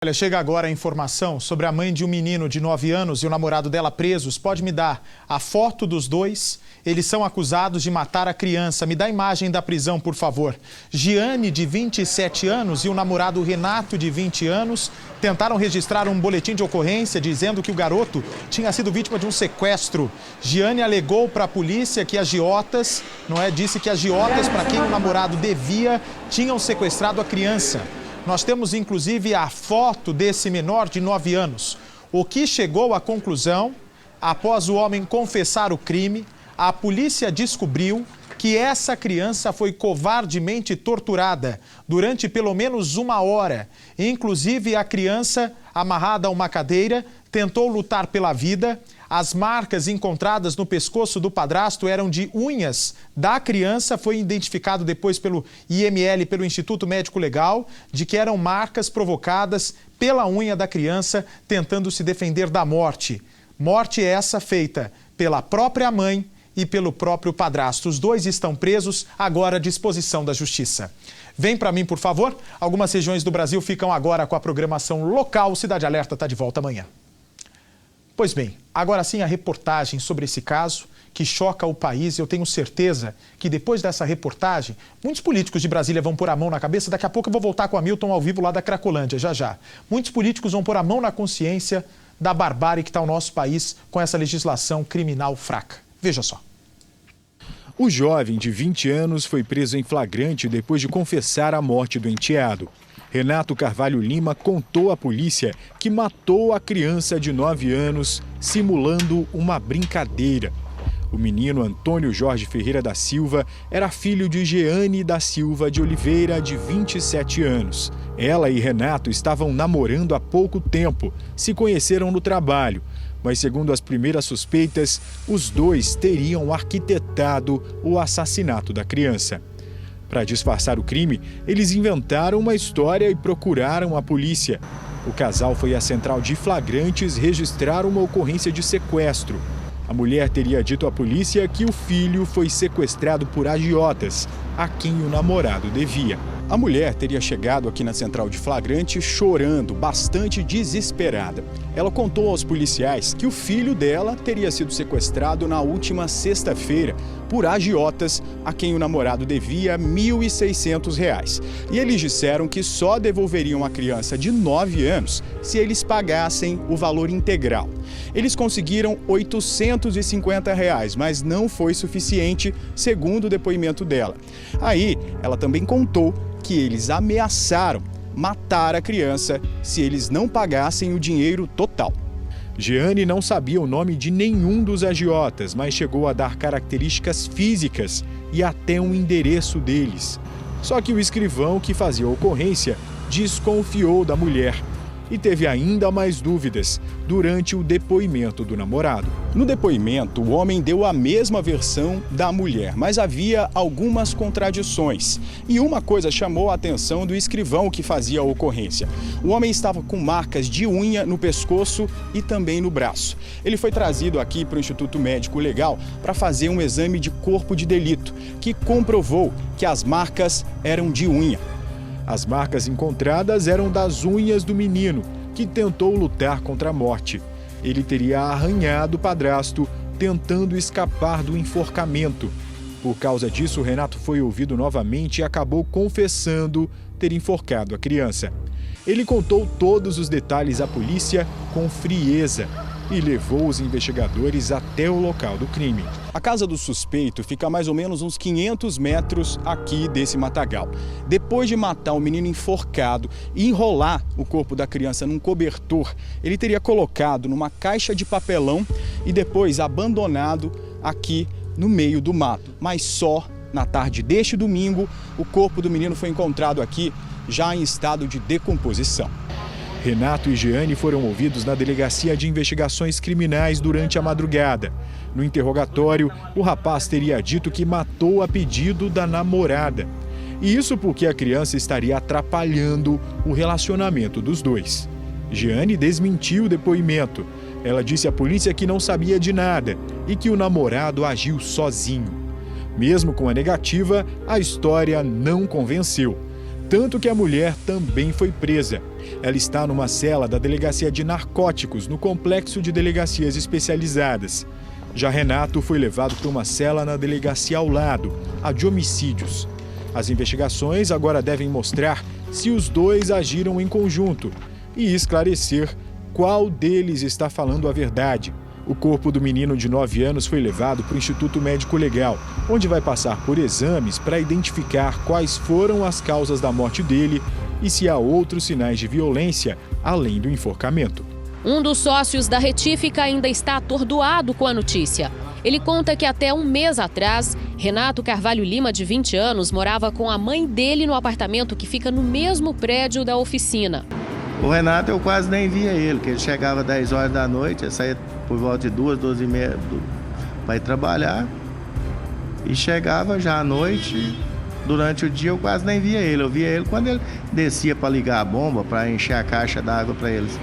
Olha, chega agora a informação sobre a mãe de um menino de 9 anos e o namorado dela presos. Pode me dar a foto dos dois? Eles são acusados de matar a criança. Me dá a imagem da prisão, por favor. Giane, de 27 anos, e o namorado Renato, de 20 anos, tentaram registrar um boletim de ocorrência dizendo que o garoto tinha sido vítima de um sequestro. Giane alegou para a polícia que agiotas, disse que agiotas para quem o namorado devia tinham sequestrado a criança. Nós temos, inclusive, a foto desse menor de 9 anos. O que chegou à conclusão, após o homem confessar o crime, a polícia descobriu que essa criança foi covardemente torturada durante pelo menos 1 hora. Inclusive, a criança, amarrada a uma cadeira, tentou lutar pela vida. As marcas encontradas no pescoço do padrasto eram de unhas da criança. Foi identificado depois pelo IML, pelo Instituto Médico Legal, de que eram marcas provocadas pela unha da criança tentando se defender da morte. Morte essa feita pela própria mãe e pelo próprio padrasto. Os dois estão presos, agora à disposição da Justiça. Vem para mim, por favor. Algumas regiões do Brasil ficam agora com a programação local. Cidade Alerta está de volta amanhã. Pois bem, agora sim a reportagem sobre esse caso que choca o país. Eu tenho certeza que depois dessa reportagem, muitos políticos de Brasília vão pôr a mão na cabeça. Daqui a pouco eu vou voltar com a Milton ao vivo lá da Cracolândia, já. Muitos políticos vão pôr a mão na consciência da barbárie que está o nosso país com essa legislação criminal fraca. Veja só. O jovem de 20 anos foi preso em flagrante depois de confessar a morte do enteado. Renato Carvalho Lima contou à polícia que matou a criança de 9 anos, simulando uma brincadeira. O menino Antônio Jorge Ferreira da Silva era filho de Jeane da Silva de Oliveira, de 27 anos. Ela e Renato estavam namorando há pouco tempo, se conheceram no trabalho. Mas, segundo as primeiras suspeitas, os dois teriam arquitetado o assassinato da criança. Para disfarçar o crime, eles inventaram uma história e procuraram a polícia. O casal foi à central de flagrantes registrar uma ocorrência de sequestro. A mulher teria dito à polícia que o filho foi sequestrado por agiotas, a quem o namorado devia. A mulher teria chegado aqui na central de flagrante chorando, bastante desesperada. Ela contou aos policiais que o filho dela teria sido sequestrado na última sexta-feira por agiotas, a quem o namorado devia R$ 1.600. E eles disseram que só devolveriam a criança de 9 anos se eles pagassem o valor integral. Eles conseguiram R$ 850, mas não foi suficiente, segundo o depoimento dela. Aí, ela também contou que eles ameaçaram matar a criança se eles não pagassem o dinheiro total. Jeane não sabia o nome de nenhum dos agiotas, mas chegou a dar características físicas e até um endereço deles. Só que o escrivão que fazia a ocorrência desconfiou da mulher e teve ainda mais dúvidas durante o depoimento do namorado. No depoimento, o homem deu a mesma versão da mulher, mas havia algumas contradições. E uma coisa chamou a atenção do escrivão que fazia a ocorrência. O homem estava com marcas de unha no pescoço e também no braço. Ele foi trazido aqui para o Instituto Médico Legal para fazer um exame de corpo de delito, que comprovou que as marcas eram de unha. As marcas encontradas eram das unhas do menino, que tentou lutar contra a morte. Ele teria arranhado o padrasto, tentando escapar do enforcamento. Por causa disso, Renato foi ouvido novamente e acabou confessando ter enforcado a criança. Ele contou todos os detalhes à polícia com frieza e levou os investigadores até o local do crime. A casa do suspeito fica a mais ou menos uns 500 metros aqui desse matagal. Depois de matar o menino enforcado e enrolar o corpo da criança num cobertor, ele teria colocado numa caixa de papelão e depois abandonado aqui no meio do mato. Mas só na tarde deste domingo, o corpo do menino foi encontrado aqui já em estado de decomposição. Renato e Jeane foram ouvidos na Delegacia de Investigações Criminais durante a madrugada. No interrogatório, o rapaz teria dito que matou a pedido da namorada. E isso porque a criança estaria atrapalhando o relacionamento dos dois. Jeane desmentiu o depoimento. Ela disse à polícia que não sabia de nada e que o namorado agiu sozinho. Mesmo com a negativa, a história não convenceu. tanto que a mulher também foi presa. Ela está numa cela da Delegacia de Narcóticos, no complexo de delegacias especializadas. Já Renato foi levado para uma cela na delegacia ao lado, a de homicídios. As investigações agora devem mostrar se os dois agiram em conjunto e esclarecer qual deles está falando a verdade. O corpo do menino de 9 anos foi levado para o Instituto Médico Legal, onde vai passar por exames para identificar quais foram as causas da morte dele e se há outros sinais de violência, além do enforcamento. Um dos sócios da Retífica ainda está atordoado com a notícia. Ele conta que até um mês atrás, Renato Carvalho Lima, de 20 anos, morava com a mãe dele no apartamento que fica no mesmo prédio da oficina. O Renato eu quase nem via ele, porque ele chegava às 10 horas da noite, eu saía por volta de 2h30 para ir trabalhar. E chegava já à noite, durante o dia eu quase nem via ele. Eu via ele quando ele descia para ligar a bomba, para encher a caixa d'água para eles.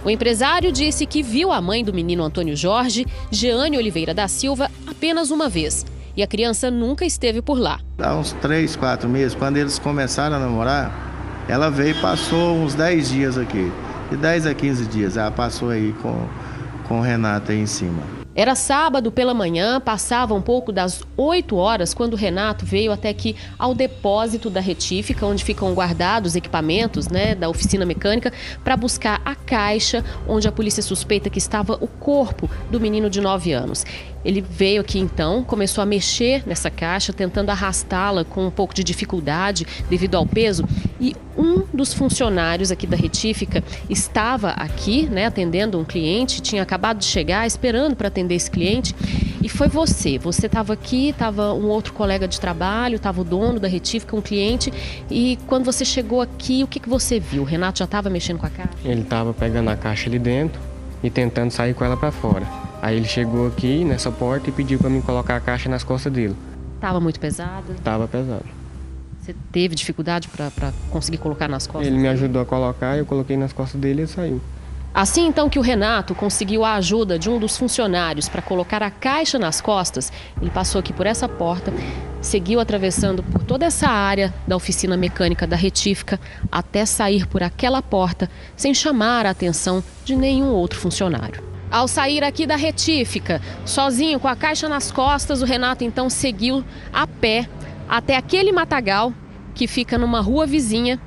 O empresário disse que viu a mãe do menino Antônio Jorge, Jeane Oliveira da Silva, apenas uma vez. E a criança nunca esteve por lá. Há uns 3, 4 meses, quando eles começaram a namorar, ela veio e passou uns 10 dias aqui. De 10 a 15 dias, ela passou aí com o Renato aí em cima. Era sábado pela manhã, passava um pouco das 8 horas, quando o Renato veio até aqui ao depósito da Retífica, onde ficam guardados os equipamentos, da oficina mecânica, para buscar a caixa onde a polícia suspeita que estava o corpo do menino de 9 anos. Ele veio aqui então, começou a mexer nessa caixa, tentando arrastá-la com um pouco de dificuldade devido ao peso. E um dos funcionários aqui da Retífica estava aqui, atendendo um cliente, tinha acabado de chegar, esperando para atender esse cliente. E foi você. Você estava aqui, estava um outro colega de trabalho, estava o dono da Retífica, um cliente. E quando você chegou aqui, o que você viu? O Renato já estava mexendo com a caixa? Ele estava pegando a caixa ali dentro e tentando sair com ela para fora. Aí ele chegou aqui nessa porta e pediu para mim colocar a caixa nas costas dele. Estava muito pesada? Estava pesado. Você teve dificuldade para conseguir colocar nas costas? Ele me ajudou a colocar, eu coloquei nas costas dele e ele saiu. Assim então que o Renato conseguiu a ajuda de um dos funcionários para colocar a caixa nas costas, ele passou aqui por essa porta, seguiu atravessando por toda essa área da oficina mecânica da Retífica até sair por aquela porta sem chamar a atenção de nenhum outro funcionário. Ao sair aqui da Retífica, sozinho com a caixa nas costas, o Renato então seguiu a pé até aquele matagal que fica numa rua vizinha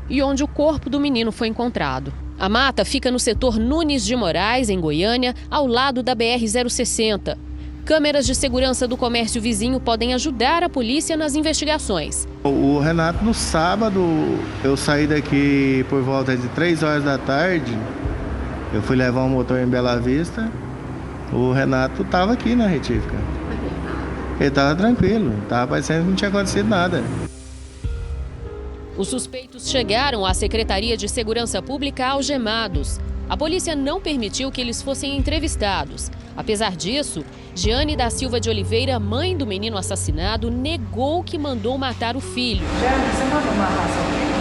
e onde o corpo do menino foi encontrado. A mata fica no setor Nunes de Moraes, em Goiânia, ao lado da BR-060. Câmeras de segurança do comércio vizinho podem ajudar a polícia nas investigações. O Renato, no sábado, eu saí daqui por volta de 3 horas da tarde. Eu fui levar um motor em Bela Vista. O Renato estava aqui na Retífica. Ele estava tranquilo, estava parecendo que não tinha acontecido nada. Os suspeitos chegaram à Secretaria de Segurança Pública algemados. A polícia não permitiu que eles fossem entrevistados. Apesar disso, Jeane da Silva de Oliveira, mãe do menino assassinado, negou que mandou matar o filho. Jeane, você mandou matar seu filho?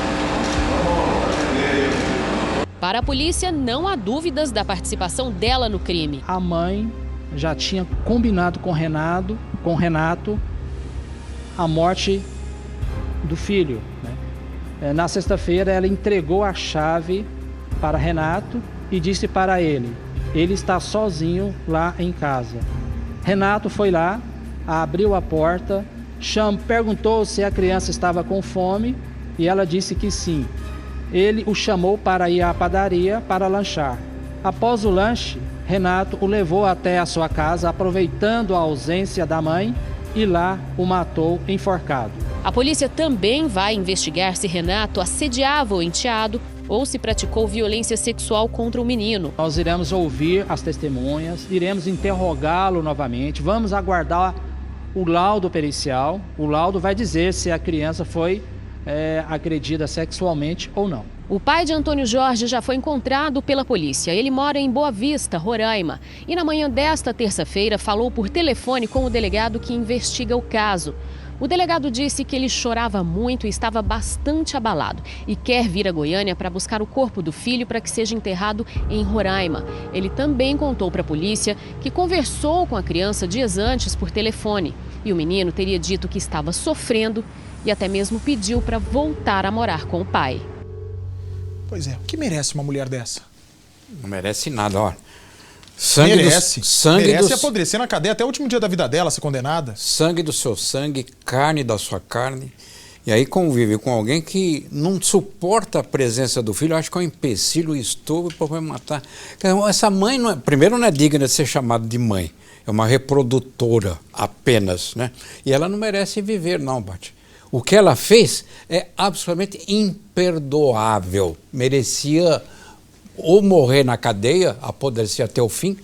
Para a polícia, não há dúvidas da participação dela no crime. A mãe já tinha combinado com o Renato a morte do filho. Na sexta-feira, ela entregou a chave para Renato e disse para ele está sozinho lá em casa. Renato foi lá, abriu a porta, perguntou se a criança estava com fome e ela disse que sim. Ele o chamou para ir à padaria para lanchar. Após o lanche, Renato o levou até a sua casa, aproveitando a ausência da mãe, e lá o matou enforcado. A polícia também vai investigar se Renato assediava o enteado ou se praticou violência sexual contra o menino. Nós iremos ouvir as testemunhas, iremos interrogá-lo novamente, vamos aguardar o laudo pericial. O laudo vai dizer se a criança foi agredida sexualmente ou não. O pai de Antônio Jorge já foi encontrado pela polícia. Ele mora em Boa Vista, Roraima. E na manhã desta terça-feira falou por telefone com o delegado que investiga o caso. O delegado disse que ele chorava muito e estava bastante abalado e quer vir a Goiânia para buscar o corpo do filho para que seja enterrado em Roraima. Ele também contou para a polícia que conversou com a criança dias antes por telefone e o menino teria dito que estava sofrendo e até mesmo pediu para voltar a morar com o pai. Pois é, o que merece uma mulher dessa? Não merece nada, ó. Merece apodrecer na cadeia até o último dia da vida dela, ser condenada. Sangue do seu sangue, carne da sua carne. E aí convive com alguém que não suporta a presença do filho, acho que é um empecilho, um estupro para matar. Essa mãe, primeiro, não é digna de ser chamada de mãe. É uma reprodutora apenas, né? E ela não merece viver, não, Bate. O que ela fez é absolutamente imperdoável. Merecia ou morrer na cadeia, apodrecer até o fim,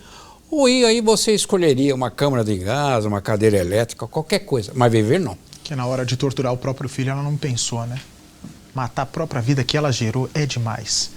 ou aí você escolheria uma câmara de gás, uma cadeira elétrica, qualquer coisa, mas viver não. Que na hora de torturar o próprio filho ela não pensou, né? Matar a própria vida que ela gerou é demais.